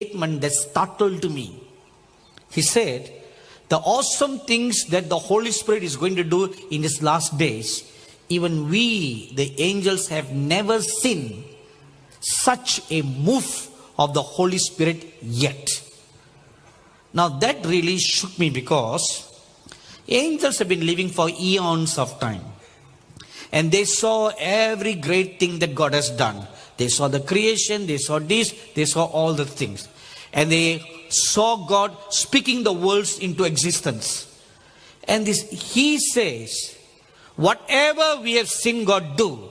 statement that startled me. He said, the awesome things that the Holy Spirit is going to do in his last days, even we, the angels, have never seen such a move of the Holy Spirit yet. Now that really shook me, because angels have been living for eons of time. And they saw every great thing that God has done. They saw the creation, they saw this, they saw all the things. And they saw God speaking the worlds into existence. And this, he says, whatever we have seen God do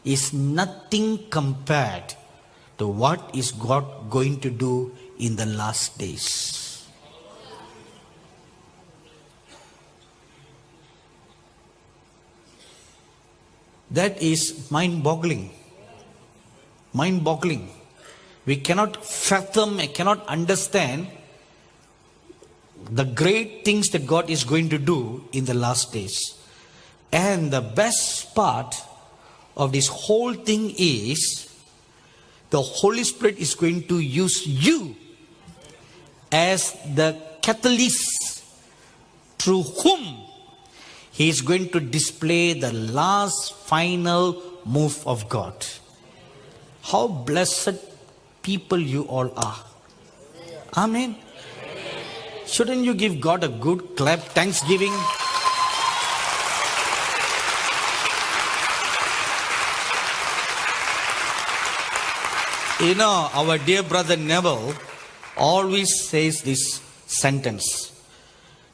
is nothing compared to what is God going to do in the last days. That is mind-boggling. Mind-boggling. We cannot fathom, I cannot understand the great things that God is going to do in the last days. And the best part of this whole thing is, the Holy Spirit is going to use you as the catalyst through whom he is going to display the last final move of God. How blessed people you all are. Amen. Shouldn't you give God a good clap, thanksgiving? You know, our dear brother Neville always says this sentence.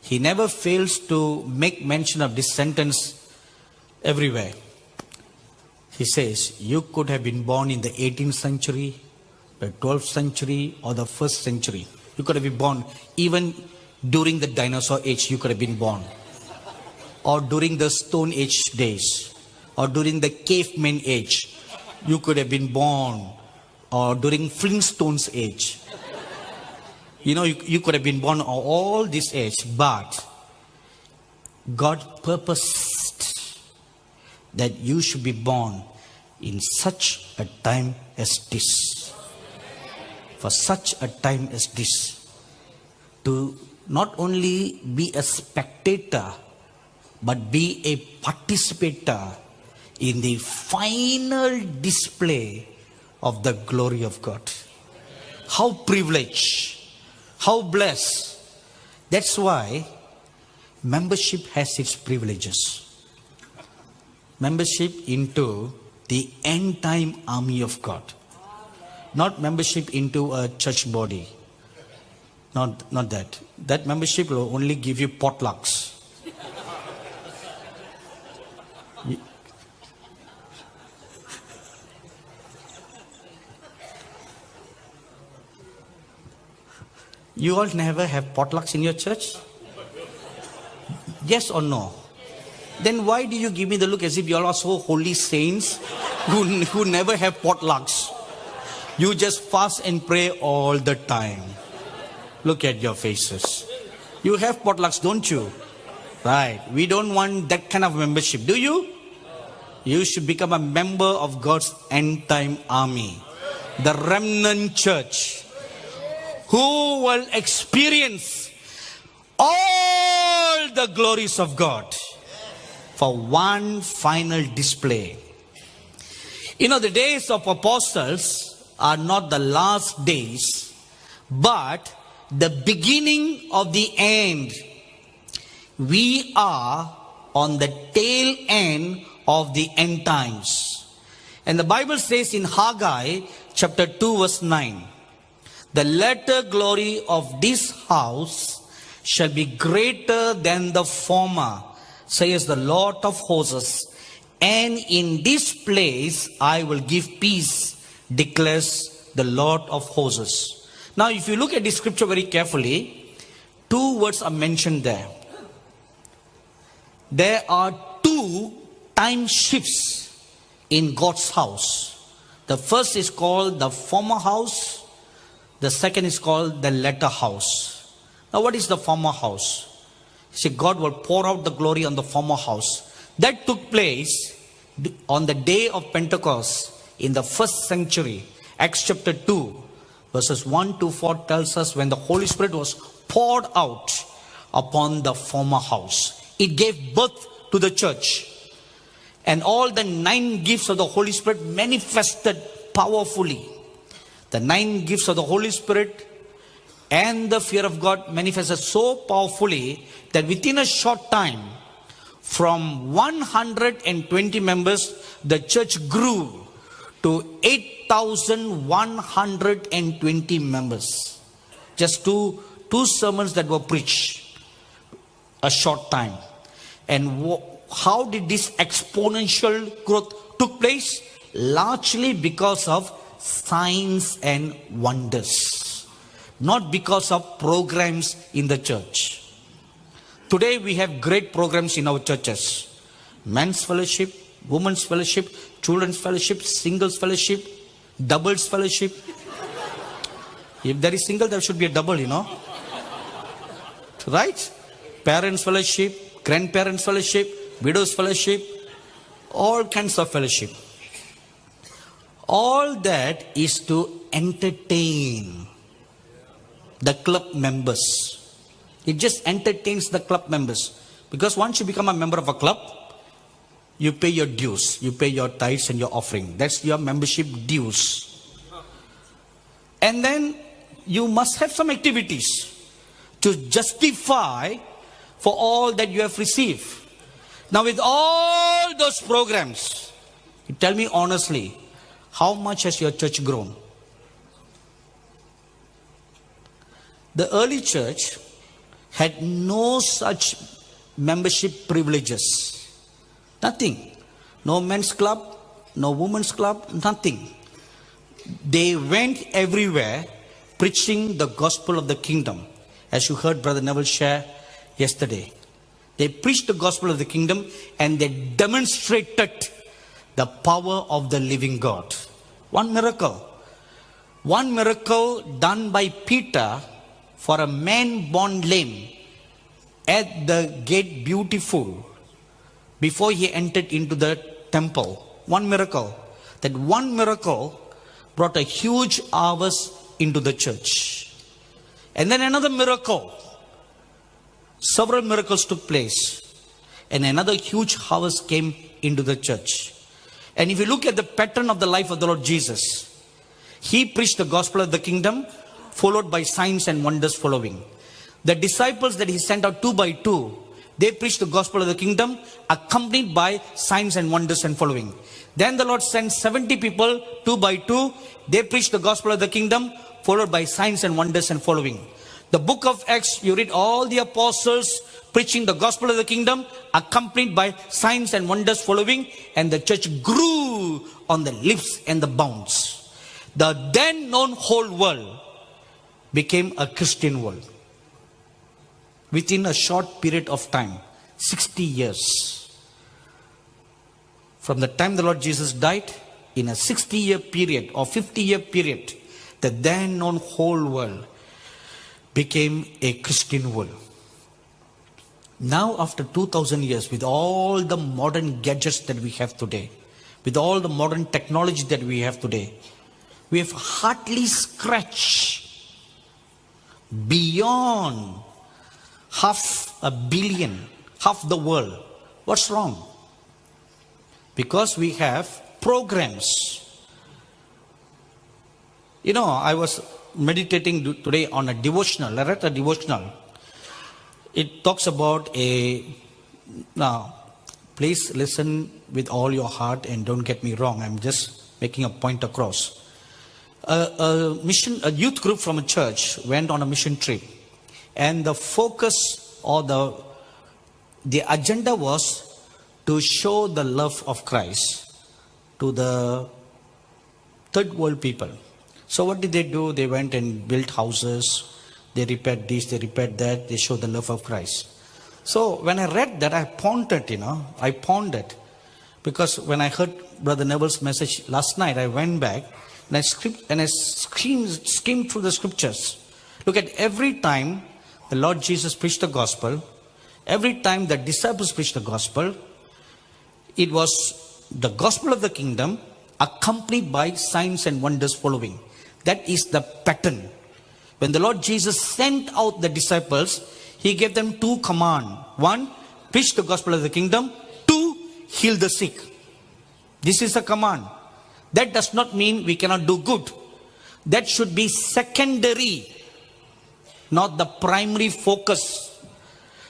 He never fails to make mention of this sentence everywhere. He says, you could have been born in the 18th century, the 12th century, or the 1st century. You could have been born even during the dinosaur age. You could have been born, or during the Stone Age days, or during the caveman age. You could have been born, or during Flintstones age. You know, you could have been born all this age, but God purposed that you should be born in such a time as this. For such a time as this. To not only be a spectator, but be a participator in the final display of the glory of God. How privileged. How blessed. That's why membership has its privileges. Membership into the end time army of God. Not membership into a church body. Not that. That membership will only give you potlucks. You all never have potlucks in your church? Yes or no? Then why do you give me the look as if you all are so holy saints who never have potlucks? You just fast and pray all the time. Look at your faces. You have potlucks, don't you? Right. We don't want that kind of membership, do you? You should become a member of God's end time army. The remnant church, who will experience all the glories of God for one final display. You know, the days of apostles are not the last days, but the beginning of the end. We are on the tail end of the end times. And the Bible says in Haggai chapter 2 verse 9, the latter glory of this house shall be greater than the former, says the Lord of hosts. And in this place I will give peace, declares the Lord of hosts. Now if you look at this scripture very carefully, two words are mentioned there. There are two time shifts in God's house. The first is called the former house. The second is called the latter house. Now what is the former house? See, God will pour out the glory on the former house. That took place on the day of Pentecost in the 1st century. Acts chapter 2. Verses 1 to 4 tells us when the Holy Spirit was poured out upon the former house, it gave birth to the church. And all the 9 gifts of the Holy Spirit manifested powerfully. The 9 gifts of the Holy Spirit and the fear of God manifested so powerfully that within a short time, from 120 members, the church grew to 8,120 members. Just two sermons that were preached a short time. And how did this exponential growth took place? Largely because of signs and wonders, not because of programs in the church. Today we have great programs in our churches. Men's fellowship, women's fellowship, children's fellowship, singles fellowship, doubles fellowship. If there is single, there should be a double, Right? Parents fellowship, grandparents fellowship, widows fellowship, all kinds of fellowship. All that is to entertain the club members. It just entertains the club members. Because once you become a member of a club, you pay your dues, you pay your tithes and your offering. That's your membership dues. And then you must have some activities to justify for all that you have received. Now with all those programs, tell me honestly, how much has your church grown? The early church had no such membership privileges. Nothing. No men's club, no women's club, nothing. They went everywhere preaching the gospel of the kingdom. As you heard Brother Neville share yesterday. They preached the gospel of the kingdom and they demonstrated the power of the living God. One miracle done by Peter for a man born lame at the gate beautiful before he entered into the temple. One miracle. That one miracle brought a huge harvest into the church. And then another miracle. Several miracles took place. And another huge harvest came into the church. And if you look at the pattern of the life of the Lord Jesus, he preached the gospel of the kingdom, followed by signs and wonders following. The disciples that he sent out 2 by 2, they preached the gospel of the kingdom, accompanied by signs and wonders and following. Then the Lord sent 70 people, 2 by 2. They preached the gospel of the kingdom, followed by signs and wonders and following. The book of Acts, you read all the apostles preaching the gospel of the kingdom, accompanied by signs and wonders following, and the church grew on the leaps and the bounds. The then known whole world became a Christian world. Within a short period of time, 60 years. From the time the Lord Jesus died, in a 60-year period or 50-year period, the then known whole world became a Christian world. Now after 2000 years, with all the modern gadgets that we have today, with all the modern technology that we have today, we have hardly scratched beyond 500 million, half the world. What's wrong? Because we have programs. I was meditating today on a devotional. I read a devotional. It talks about now, please listen with all your heart and don't get me wrong. I'm just making a point across. A youth group from a church went on a mission trip. And the focus or the agenda was to show the love of Christ to the third world people. So what did they do? They went and built houses. They repaired this, they repaired that. They showed the love of Christ. So when I read that, I pondered, I pondered. Because when I heard Brother Neville's message last night, I went back and I skimmed through the scriptures. Look at every time the Lord Jesus preached the gospel, every time the disciples preached the gospel, it was the gospel of the kingdom accompanied by signs and wonders following. That is the pattern. When the Lord Jesus sent out the disciples, he gave them two commands. One, preach the gospel of the kingdom. Two, heal the sick. This is a command. That does not mean we cannot do good. That should be secondary, not the primary focus.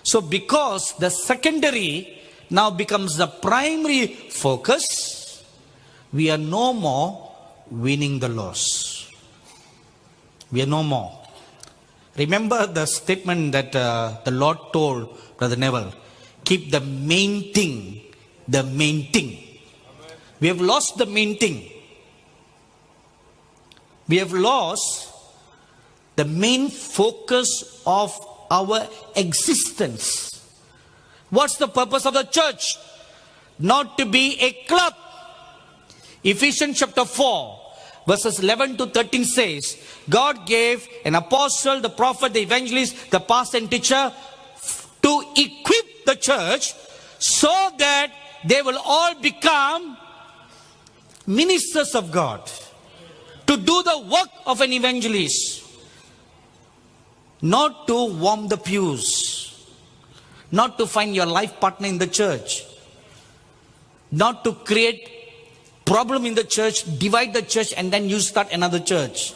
So because the secondary now becomes the primary focus, we are no more winning the loss. We are no more. Remember the statement that the Lord told Brother Neville, keep the main thing, the main thing. We have lost the main thing. We have lost the main focus of our existence. What's the purpose of the church? Not to be a club. Ephesians chapter 4 verses 11 to 13 says, God gave an apostle, the prophet, the evangelist, the pastor and teacher to equip the church so that they will all become ministers of God, to do the work of an evangelist, not to warm the pews, not to find your life partner in the church, not to create problem in the church, divide the church, and then you start another church.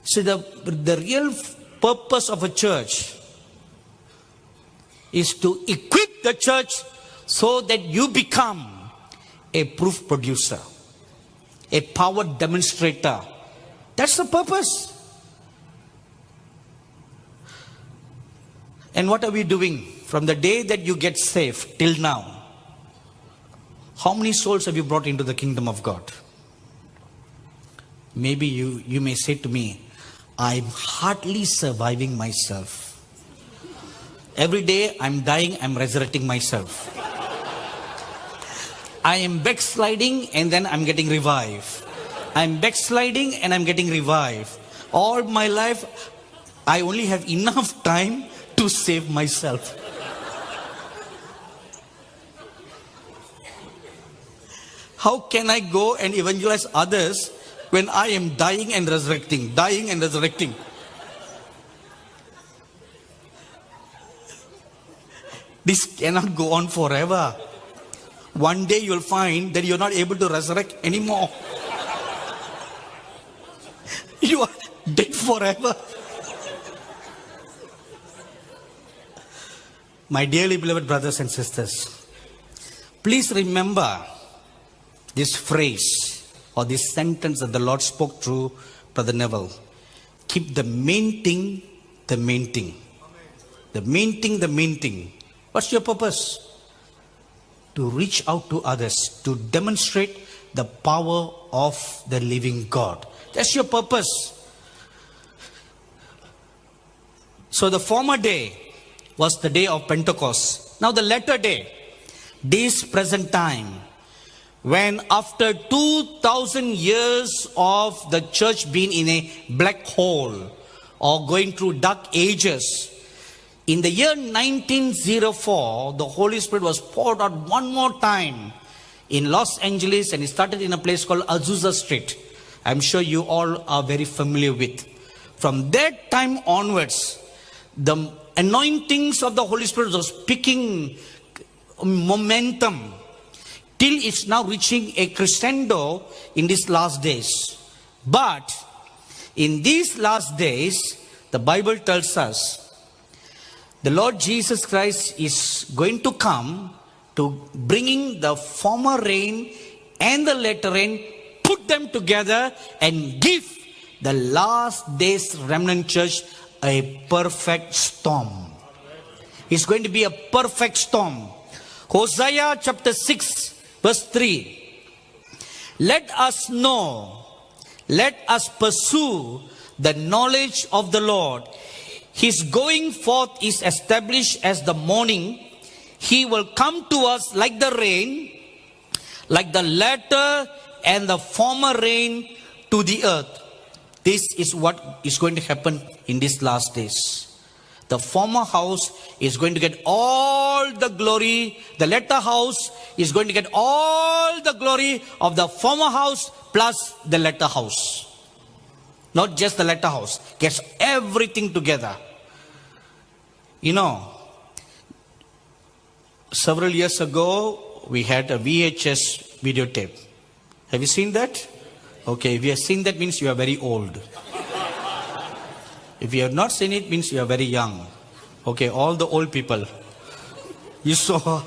See, the real purpose of a church is to equip the church so that you become a proof producer, a power demonstrator. That's the purpose. And what are we doing from the day that you get saved till now? How many souls have you brought into the kingdom of God? Maybe you may say to me, I'm hardly surviving myself. Every day I'm dying, I'm resurrecting myself. I am backsliding and then I'm getting revived. I'm backsliding and I'm getting revived. All my life, I only have enough time to save myself. How can I go and evangelize others when I am dying and resurrecting, dying and resurrecting? This cannot go on forever. One day you'll find that you're not able to resurrect anymore. You are dead forever. My dearly beloved brothers and sisters, please remember this phrase or this sentence that the Lord spoke through Brother Neville. Keep the main thing, the main thing. The main thing, the main thing. What's your purpose? To reach out to others, to demonstrate the power of the living God. That's your purpose. So the former day was the day of Pentecost. Now the latter day, this present time, when after 2000 years of the church being in a black hole or going through dark ages, in the year 1904, the Holy Spirit was poured out one more time in Los Angeles, and it started in a place called Azusa Street. I'm sure you all are very familiar with. From that time onwards, the anointings of the Holy Spirit was picking momentum till it's now reaching a crescendo in these last days. But in these last days, the Bible tells us the Lord Jesus Christ is going to come to bringing the former rain and the latter rain, put them together and give the last days remnant church a perfect storm. It's going to be a perfect storm. Hosea chapter 6 verse 3. Let us know, let us pursue the knowledge of the Lord. His going forth is established as the morning. He will come to us like the rain, like the latter and the former rain to the earth. This is what is going to happen in these last days. The former house is going to get all the glory. The latter house is going to get all the glory of the former house plus the latter house. Not just the latter house. Gets everything together. You know, several years ago, we had a VHS videotape. Have you seen that? Okay, if you have seen that, means you are very old. If you have not seen it, means you are very young. Okay, all the old people. You saw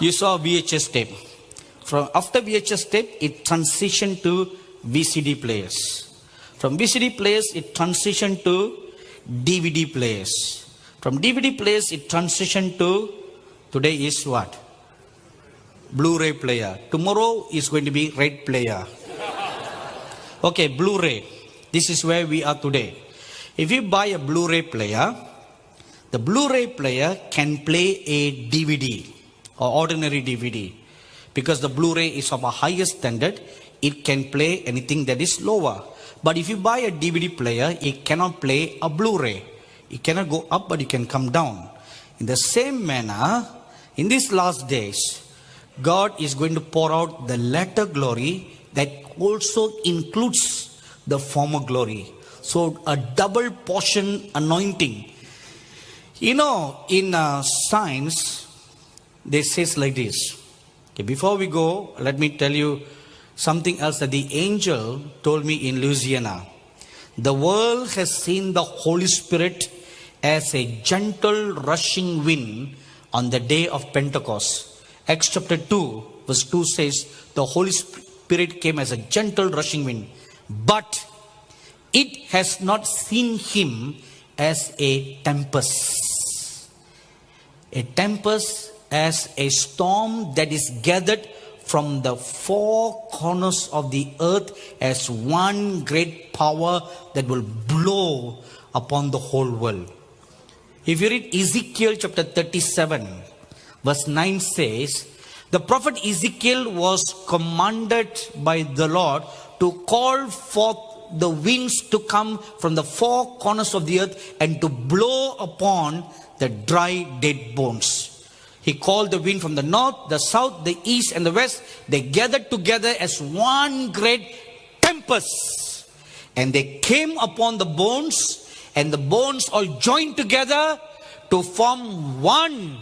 VHS tape. After VHS tape, it transitioned to VCD players. From VCD players, it transitioned to DVD players. From DVD players, it transitioned to, today is what? Blu-ray player. Tomorrow is going to be red player. Okay, Blu-ray. This is where we are today. If you buy a Blu-ray player, the Blu-ray player can play a DVD or ordinary DVD. Because the Blu-ray is of a higher standard, it can play anything that is lower. But if you buy a DVD player, it cannot play a Blu-ray. It cannot go up, but it can come down. In the same manner, in these last days, God is going to pour out the latter glory that also includes the former glory. So a double portion anointing. You know, in science, they say like this. Okay, before we go, let me tell you something else that the angel told me in Louisiana. The world has seen the Holy Spirit as a gentle rushing wind on the day of Pentecost. Acts chapter 2 verse 2 says, the Holy Spirit came as a gentle rushing wind. But it has not seen him as a tempest. A tempest as a storm that is gathered from the four corners of the earth as one great power that will blow upon the whole world. If you read Ezekiel chapter 37, verse 9 says, the prophet Ezekiel was commanded by the Lord to call forth the winds to come from the four corners of the earth and to blow upon the dry dead bones. He called the wind from the north, the south, the east and the west. They gathered together as one great tempest. And they came upon the bones, and the bones all joined together to form one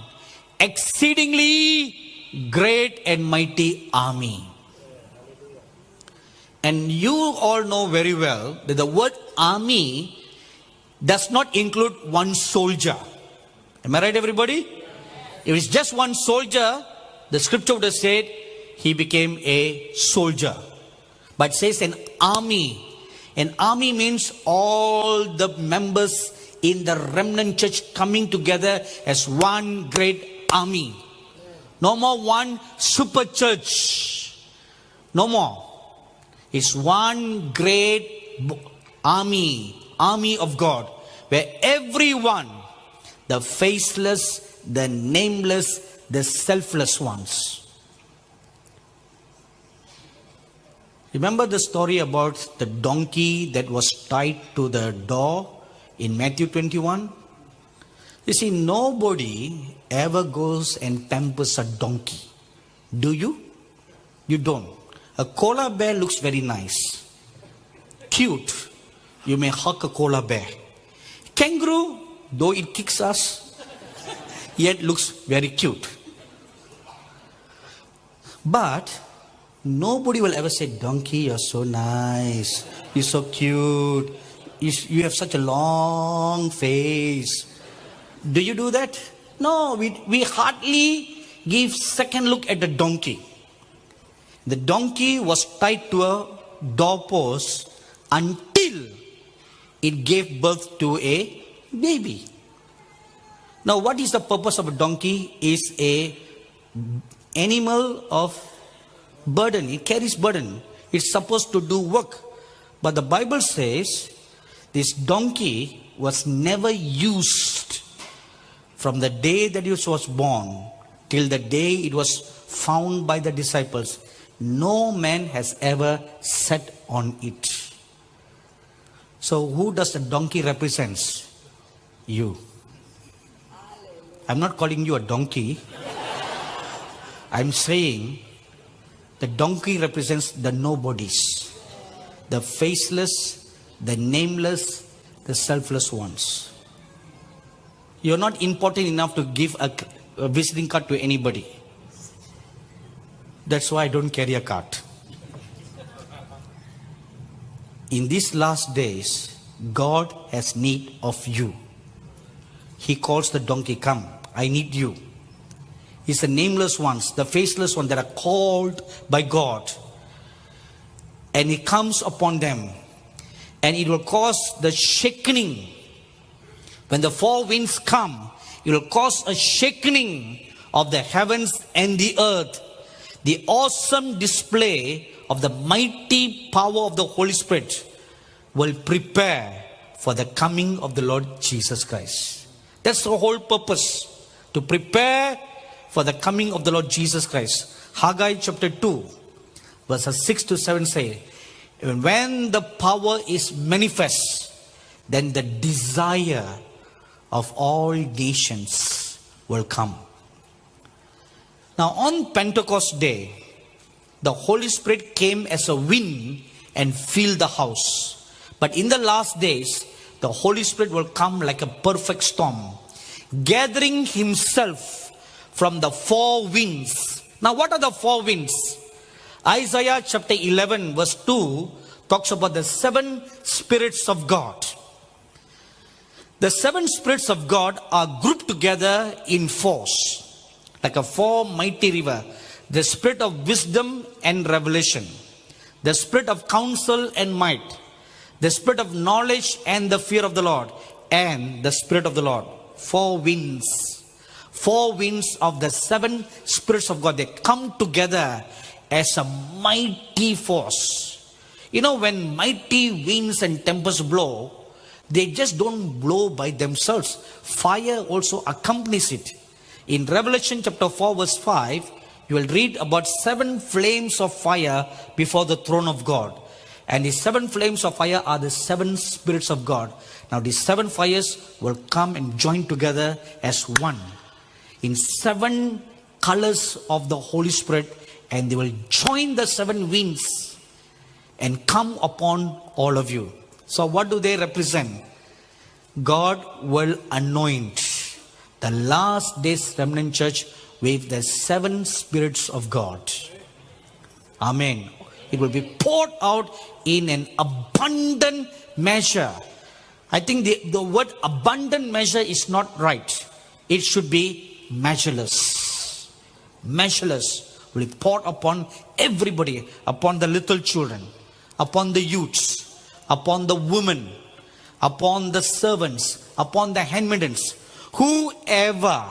exceedingly great and mighty army. And you all know very well that the word army does not include one soldier. Am I right, everybody? If it's just one soldier, the scripture would have said he became a soldier. But it says an army. An army means all the members in the remnant church coming together as one great army. No more one super church. No more. It's one great army of God, where everyone, the faceless, the nameless, the selfless ones. Remember the story about the donkey that was tied to the door in Matthew 21? You see, nobody ever goes and pampers a donkey. Do you? You don't. A koala bear looks very nice. Cute. You may hug a koala bear. Kangaroo, though it kicks us, yet looks very cute. But nobody will ever say, donkey, you're so nice. You're so cute. You have such a long face. Do you do that? No, we hardly give second look at the donkey. The donkey was tied to a doorpost until it gave birth to a baby. Now, what is the purpose of a donkey? Is a animal of burden. It carries burden. It's supposed to do work. But the Bible says this donkey was never used from the day that it was born till the day it was found by the disciples. No man has ever sat on it. So who does the donkey represent? You. I'm not calling you a donkey. I'm saying the donkey represents the nobodies, the faceless, the nameless, the selfless ones. You're not important enough to give a visiting card to anybody. That's why I don't carry a card. In these last days, God has need of you. He calls the donkey, come, I need you. It's the nameless ones, the faceless ones that are called by God. And He comes upon them. And it will cause the shaking. When the four winds come, it will cause a shaking of the heavens and the earth. The awesome display of the mighty power of the Holy Spirit will prepare for the coming of the Lord Jesus Christ. That's the whole purpose, to prepare for the coming of the Lord Jesus Christ. Haggai chapter 2, verses 6 to 7 say, when the power is manifest, then the desire of all nations will come. Now on Pentecost Day, the Holy Spirit came as a wind and filled the house. But in the last days, the Holy Spirit will come like a perfect storm, gathering Himself from the four winds. Now what are the four winds? Isaiah chapter 11 verse 2 talks about the seven spirits of God. The seven spirits of God are grouped together in force, like a four mighty river. The spirit of wisdom and revelation, the spirit of counsel and might, the spirit of knowledge and the fear of the Lord, and the Spirit of the Lord. Four winds. Four winds of the seven spirits of God. They come together as a mighty force. You know, when mighty winds and tempests blow, they just don't blow by themselves. Fire also accompanies it. In Revelation chapter 4 verse 5, you will read about seven flames of fire before the throne of God. And these seven flames of fire are the seven spirits of God. Now these seven fires will come and join together as one in seven colors of the Holy Spirit, and they will join the seven winds and come upon all of you. So what do they represent? God will anoint the last days remnant church with the seven spirits of God. Amen. It will be poured out in an abundant measure. I think the word abundant measure is not right. It should be measureless. Measureless will be poured upon everybody, upon the little children, upon the youths, upon the women, upon the servants, upon the handmaidens. Whoever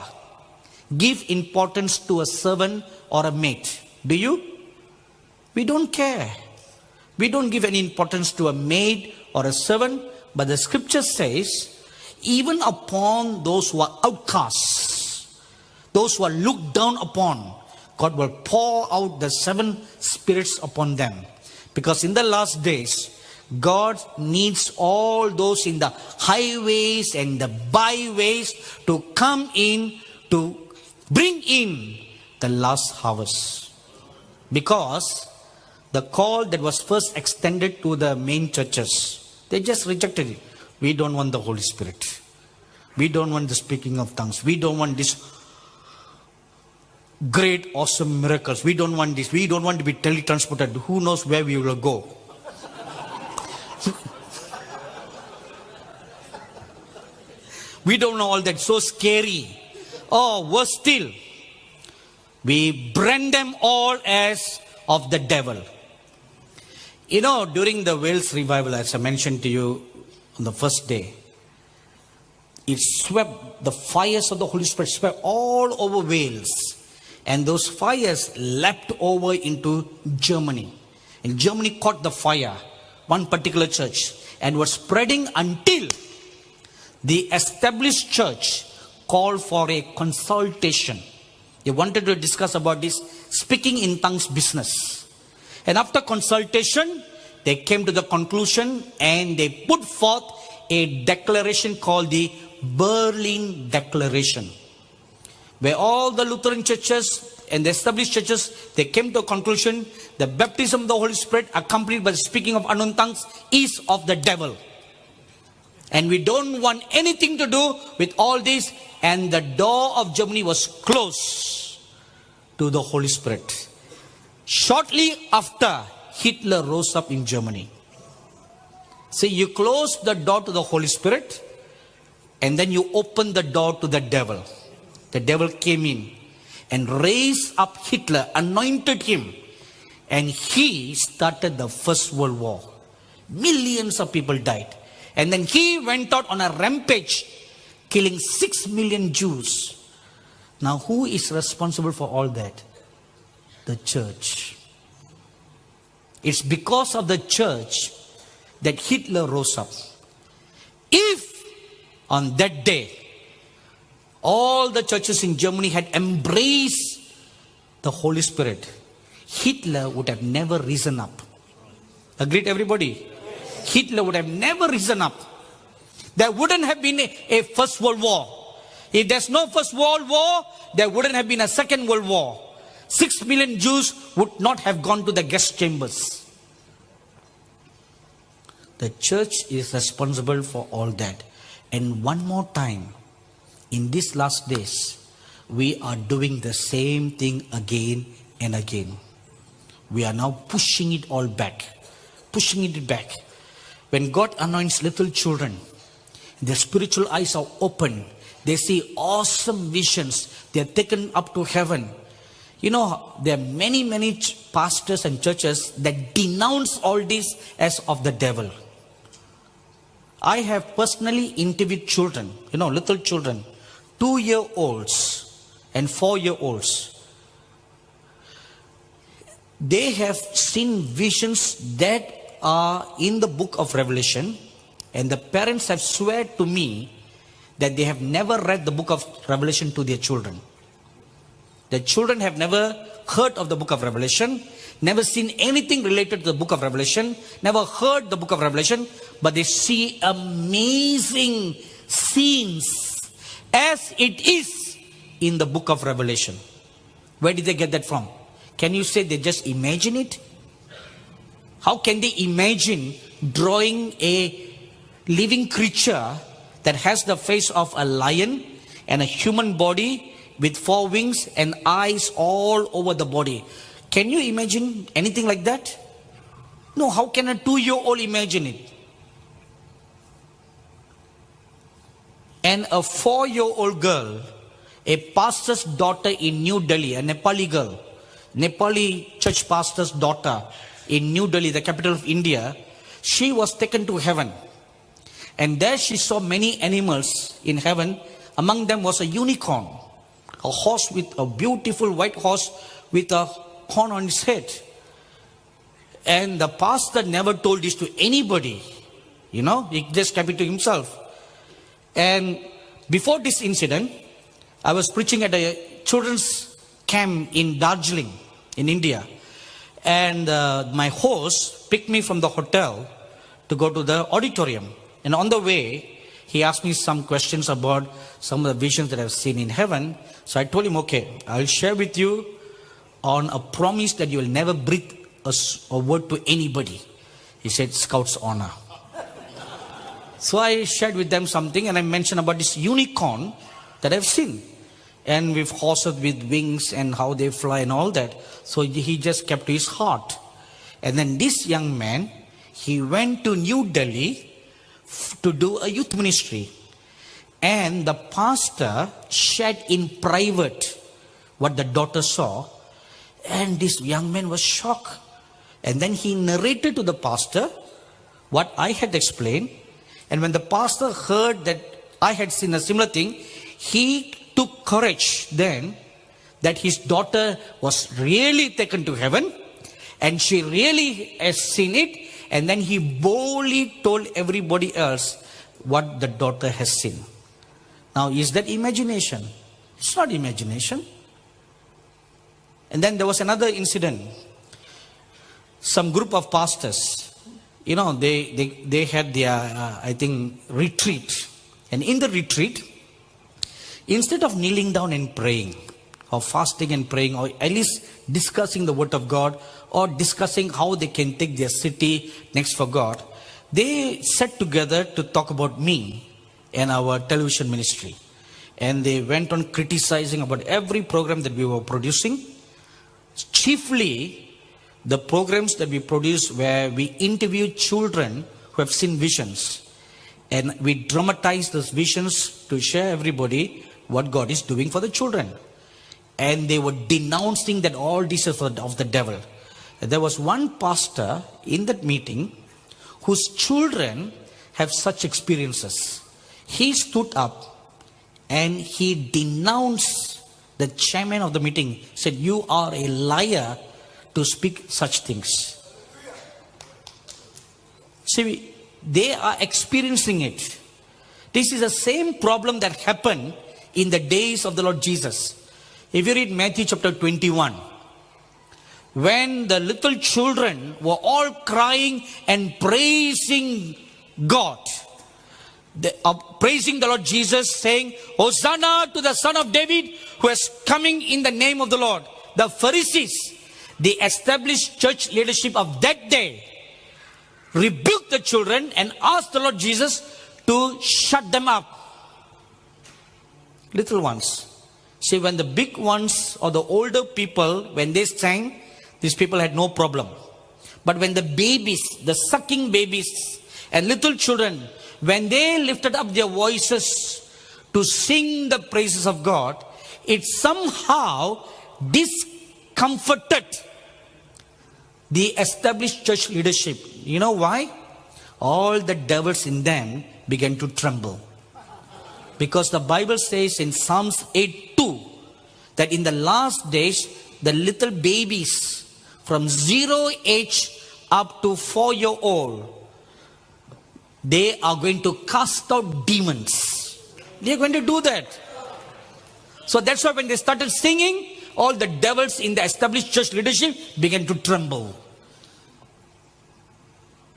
give importance to a servant or a maid. Do you? We don't care. We don't give any importance to a maid or a servant. But the scripture says, even upon those who are outcasts, those who are looked down upon, God will pour out the seven spirits upon them. Because in the last days, God needs all those in the highways and the byways to come in to bring in the last harvest. Because the call that was first extended to the main churches, they just rejected it. We don't want the Holy Spirit. We don't want the speaking of tongues. We don't want this great, awesome miracles. We don't want this. We don't want to be teletransported. Who knows where we will go? We don't know all that. So scary. Oh, worse still, we brand them all as of the devil. You know, during the Wales revival, as I mentioned to you on the first day, it swept, the fires of the Holy Spirit swept all over Wales. And those fires leapt over into Germany. And Germany caught the fire, one particular church, and was spreading until the established church called for a consultation. They wanted to discuss about this speaking in tongues business. And after consultation, they came to the conclusion and they put forth a declaration called the Berlin Declaration. where all the Lutheran churches and the established churches, they came to a conclusion, the baptism of the Holy Spirit accompanied by the speaking of unknown tongues is of the devil. And we don't want anything to do with all this. And the door of Germany was closed to the Holy Spirit. Shortly after, Hitler rose up in Germany. See, you close the door to the Holy Spirit, and then you open the door to the devil. The devil came in and raised up Hitler, anointed him, and he started the First World War. Millions of people died. And then he went out on a rampage, killing 6 million Jews. Now, who is responsible for all that? The church. It's because of the church that Hitler rose up. If on that day, all the churches in Germany had embraced the Holy Spirit, Hitler would have never risen up. Agreed, everybody? Hitler would have never risen up. There wouldn't have been a First World War. If there's no First World War, there wouldn't have been a Second World War. 6 million Jews would not have gone to the gas chambers. The church is responsible for all that. And one more time, in these last days, we are doing the same thing again and again. We are now pushing it all back. Pushing it back. When God anoints little children, their spiritual eyes are open. They see awesome visions. They are taken up to heaven. You know, there are many pastors and churches that denounce all this as of the devil. I have personally interviewed children, you know, little children, 2-year-olds and 4-year-olds. They have seen visions that are in the book of Revelation, and the parents have sworn to me that they have never read the book of Revelation to their children. The children have never heard of the book of Revelation, never seen anything related to the book of Revelation, never heard the book of Revelation, but they see amazing scenes as it is in the book of Revelation. Where did they get that from? Can you say they just imagine it? How can they imagine drawing a living creature that has the face of a lion and a human body with 4 wings and eyes all over the body? Can you imagine anything like that? No, how can a 2-year-old imagine it? And a 4-year-old girl, a pastor's daughter in New Delhi, a Nepali girl, Nepali church pastor's daughter in New Delhi, the capital of India, she was taken to heaven. And there she saw many animals in heaven. Among them was a unicorn, a horse with a beautiful white horse with a horn on its head. And the pastor never told this to anybody. You know, he just kept it to himself. And before this incident, I was preaching at a children's camp in Darjeeling, in India. And my host picked me from the hotel to go to the auditorium. And on the way, he asked me some questions about some of the visions that I've seen in heaven. So I told him, okay, I'll share with you on a promise that you will never breathe a word to anybody. He said, Scout's honor. So I shared with them something, and I mentioned about this unicorn that I've seen. And with horses with wings and how they fly and all that. So he just kept to his heart. And then this young man, he went to New Delhi to do a youth ministry. And the pastor shared in private what the daughter saw. And this young man was shocked. And then he narrated to the pastor what I had explained. And when the pastor heard that I had seen a similar thing, he took courage then that his daughter was really taken to heaven and she really has seen it. And then he boldly told everybody else what the daughter has seen. Now, is that imagination? It's not imagination. And then there was another incident. Some group of pastors, you know, they had their, I think, retreat. And in the retreat, Instead of kneeling down and praying, or fasting and praying, or at least discussing the word of God, or discussing how they can take their city next for God, they sat together to talk about me and our television ministry. And they went on criticizing about every program that we were producing. Chiefly, the programs that we produce where we interview children who have seen visions. And we dramatize those visions to share everybody what God is doing for the children. And they were denouncing that all this is of the devil. There was one pastor in that meeting whose children have such experiences. He stood up and he denounced the chairman of the meeting, said, "You are a liar to speak such things." See, they are experiencing it. This is the same problem that happened in the days of the Lord Jesus. If you read Matthew chapter 21, when the little children were all crying and praising God, praising the Lord Jesus, saying, "Hosanna to the Son of David who is coming in the name of the Lord." The Pharisees, the established church leadership of that day, rebuked the children and asked the Lord Jesus to shut them up. Little ones. See, when the big ones or the older people, when they sang, these people had no problem. But when the babies, the sucking babies and little children, when they lifted up their voices to sing the praises of God, it somehow discomforted the established church leadership. You know why? All the devils in them began to tremble. Because the Bible says in Psalms 8:2 that in the last days, the little babies from 0 age up to 4-year-old, they are going to cast out demons. They are going to do that. So that's why when they started singing, all the devils in the established church leadership began to tremble.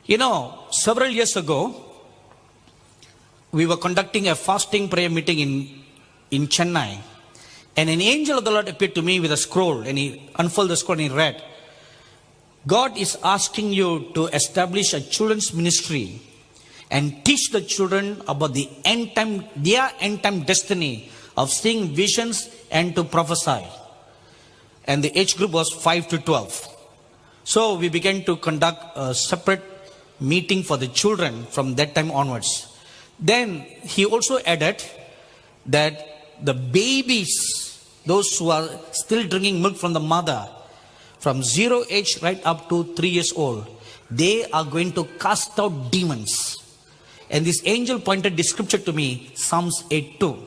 You know, several years ago, we were conducting a fasting prayer meeting in Chennai. And an angel of the Lord appeared to me with a scroll. And he unfolded the scroll and he read, "God is asking you to establish a children's ministry and teach the children about the end time, their end time destiny of seeing visions and to prophesy." And the age group was 5 to 12. So we began to conduct a separate meeting for the children from that time onwards. Then he also added that the babies, those who are still drinking milk from the mother, from 0 age right up to 3 years old, they are going to cast out demons. And this angel pointed this scripture to me, Psalms 8:2.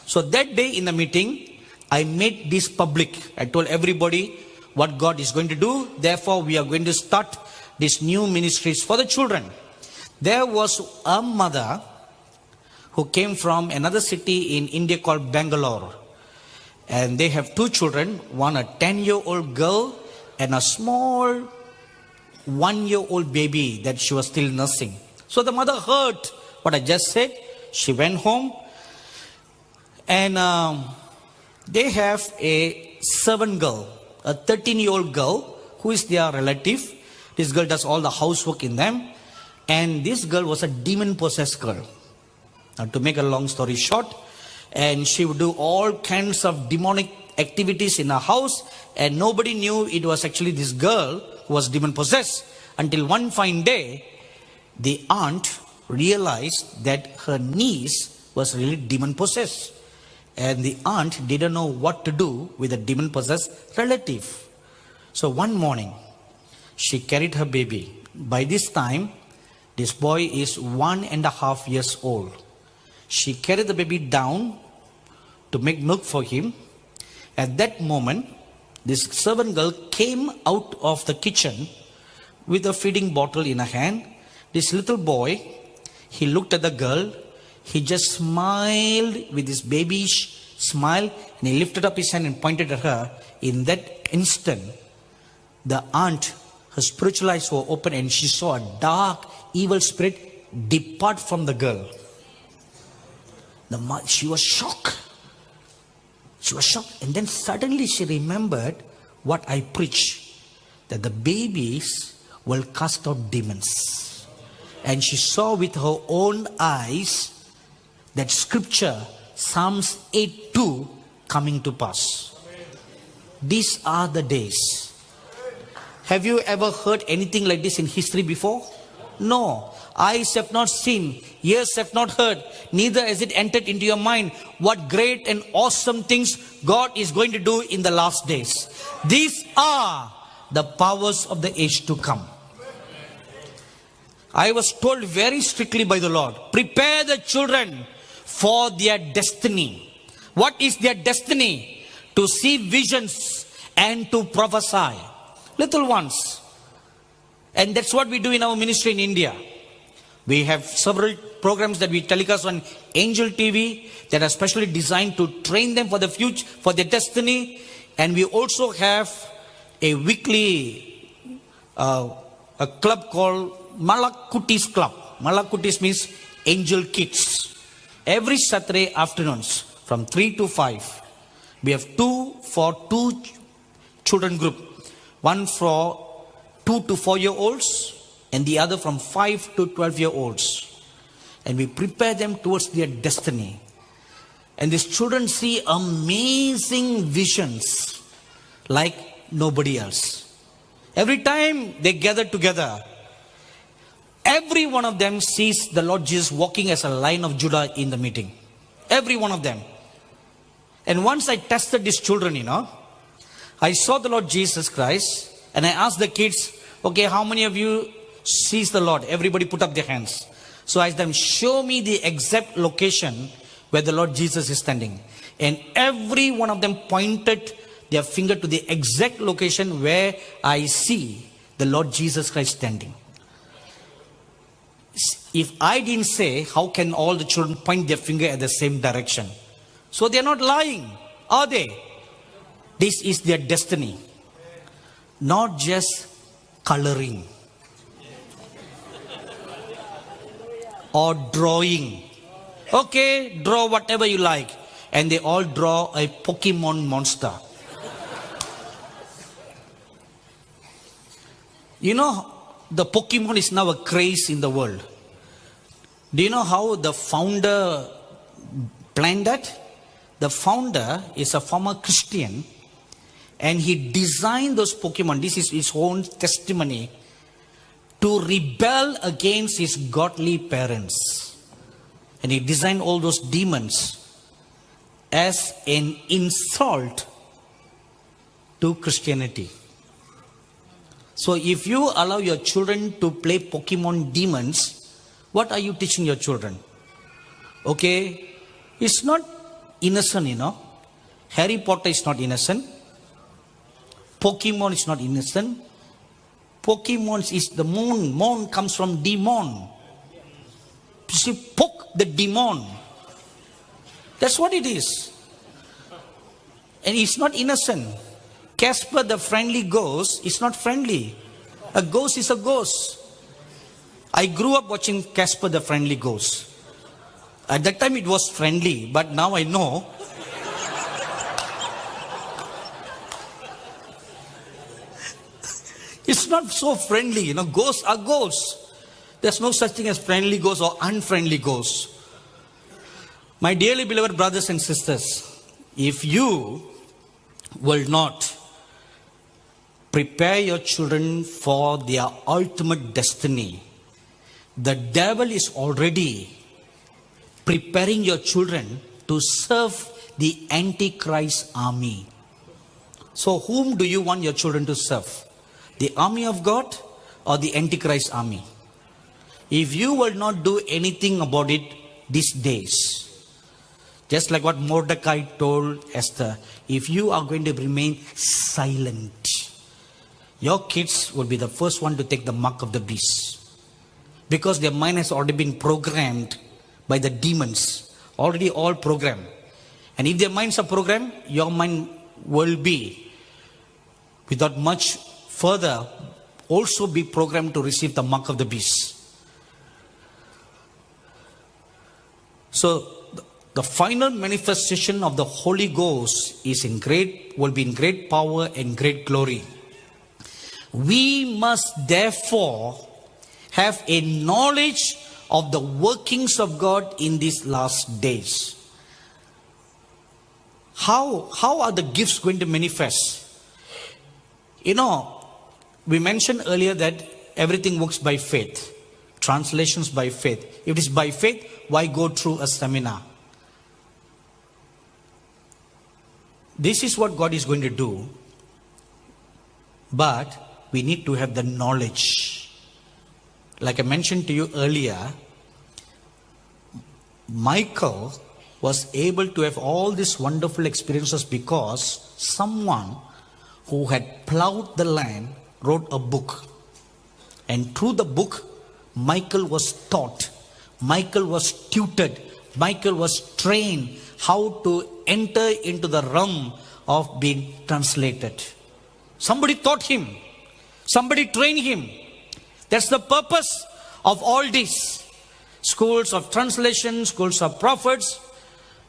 So that day in the meeting, I made this public. I told everybody what God is going to do. Therefore, we are going to start these new ministries for the children. There was a mother who came from another city in India called Bangalore. And they have 2 children, one a 10-year-old girl and a small 1-year-old baby that she was still nursing. So the mother heard what I just said. She went home and they have a servant girl, a 13-year-old girl who is their relative. This girl does all the housework in them. And this girl was a demon-possessed girl. Now, to make a long story short, and she would do all kinds of demonic activities in her house, and nobody knew it was actually this girl who was demon-possessed, until one fine day, the aunt realized that her niece was really demon-possessed. And the aunt didn't know what to do with a demon-possessed relative. So one morning, she carried her baby. By this time, this boy is 1.5 years old. She carried the baby down to make milk for him. At that moment, this servant girl came out of the kitchen with a feeding bottle in her hand. This little boy, he looked at the girl. He just smiled with his babyish smile, and he lifted up his hand and pointed at her. In that instant, the aunt, her spiritual eyes were open, and she saw a dark, evil spirit depart from the girl. She was shocked. She was shocked. And then suddenly she remembered what I preached, that the babies will cast out demons. And she saw with her own eyes that scripture, Psalms 8:2, coming to pass. These are the days. Have you ever heard anything like this in history before? No. Eyes have not seen, ears have not heard, neither has it entered into your mind what great and awesome things God is going to do in the last days. These are the powers of the age to come. I was told very strictly by the Lord, prepare the children for their destiny. What is their destiny? To see visions and to prophesy. Little ones. And that's what we do in our ministry in India. We have several programs that we telecast on Angel TV that are specially designed to train them for the future, for their destiny. And we also have a weekly a club called Malakutis Club. Malakutis means Angel Kids. Every Saturday afternoons from 3 to 5, we have two children group. One for 2 to 4-year-olds and the other from 5 to 12-year-olds. And we prepare them towards their destiny. And these children see amazing visions like nobody else. Every time they gather together, every one of them sees the Lord Jesus walking as a Lion of Judah in the meeting. Every one of them. And once I tested these children, I saw the Lord Jesus Christ and I asked the kids, okay, how many of you sees the Lord? Everybody put up their hands. So I asked them, show me the exact location where the Lord Jesus is standing. And every one of them pointed their finger to the exact location where I see the Lord Jesus Christ standing. If I didn't say, how can all the children point their finger at the same direction? So they're not lying, are they? This is their destiny. Not just coloring or drawing. Okay, draw whatever you like. And they all draw a Pokemon monster. The Pokemon is now a craze in the world. Do you know how the founder planned that? The founder is a former Christian and he designed those Pokemon. This is his own testimony to rebel against his godly parents. And he designed all those demons as an insult to Christianity. So if you allow your children to play Pokemon demons, what are you teaching your children? Okay, it's not innocent, Harry Potter is not innocent. Pokemon is not innocent. Pokemon is the moon. Moon comes from demon. You see, poke the demon. That's what it is. And it's not innocent. Casper the friendly ghost is not friendly. A ghost is a ghost. I grew up watching Casper the friendly ghost. At that time it was friendly, but now I know. It's not so friendly, ghosts are ghosts. There's no such thing as friendly ghosts or unfriendly ghosts. My dearly beloved brothers and sisters, if you will not prepare your children for their ultimate destiny, the devil is already preparing your children to serve the Antichrist army. So whom do you want your children to serve? The army of God or the Antichrist army? If you will not do anything about it these days, just like what Mordecai told Esther, if you are going to remain silent, your kids will be the first one to take the mark of the beast. Because their mind has already been programmed by the demons. Already all programmed. And if their minds are programmed, your mind will be, without much further, also be programmed to receive the mark of the beast. So the final manifestation of the Holy Ghost will be in great power and great glory. We must therefore have a knowledge of the workings of God in these last days. How are the gifts going to manifest? We mentioned earlier that everything works by faith. Translations by faith. If it is by faith, why go through a seminar? This is what God is going to do. But we need to have the knowledge. Like I mentioned to you earlier, Michael was able to have all these wonderful experiences because someone who had plowed the land wrote a book. And through the book, Michael was taught, Michael was tutored, Michael was trained how to enter into the realm of being translated. Somebody taught him, somebody trained him. That's the purpose of all this. Schools of translation, schools of prophets.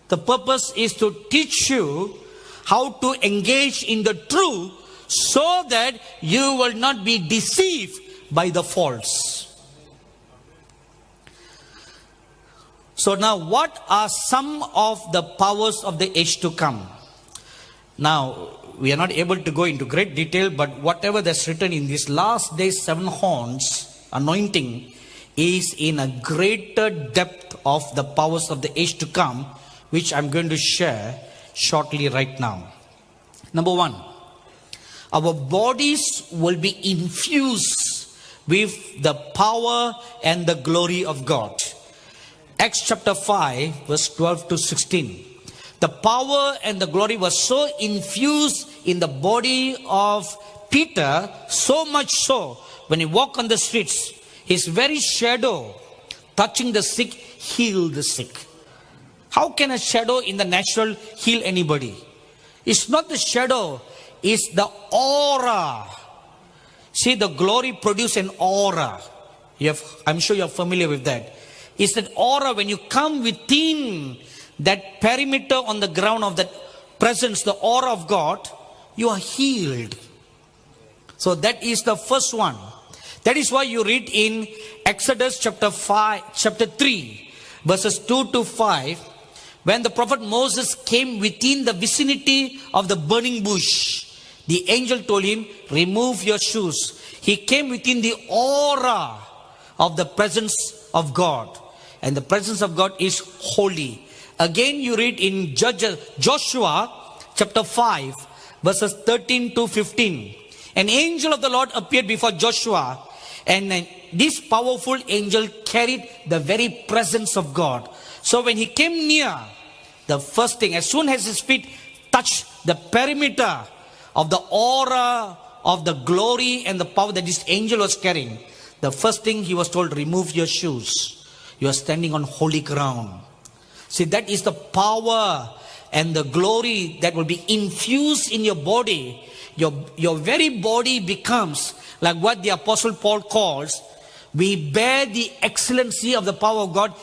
The purpose is to teach you how to engage in the truth so that you will not be deceived by the false. So now, what are some of the powers of the age to come? Now, we are not able to go into great detail, but whatever that's written in these last days, 7 horns anointing is in a greater depth of the powers of the age to come, which I'm going to share shortly right now. Number 1, our bodies will be infused with the power and the glory of God. Acts chapter 5 verse 12 to 16. The power and the glory was so infused in the body of Peter, so much so when he walked on the streets, his very shadow touching the sick healed the sick. How can a shadow in the natural heal anybody? It's not the shadow, it's the aura. See, the glory produces an aura. I'm sure you're familiar with that. It's that aura. When you come within that perimeter on the ground of that presence, the aura of God, you are healed. So that is the first one. That is why you read in Exodus chapter 3, verses 2 to 5, when the prophet Moses came within the vicinity of the burning bush, the angel told him, remove your shoes. He came within the aura of the presence of God. And the presence of God is holy. Again, you read in Joshua chapter 5, verses 13 to 15. An angel of the Lord appeared before Joshua, and this powerful angel carried the very presence of God. So when he came near, the first thing, as soon as his feet touched the perimeter of the aura of the glory and the power that this angel was carrying, the first thing he was told, remove your shoes. You are standing on holy ground. See, that is the power and the glory that will be infused in your body. Your very body becomes like what the Apostle Paul calls, we bear the excellency of the power of God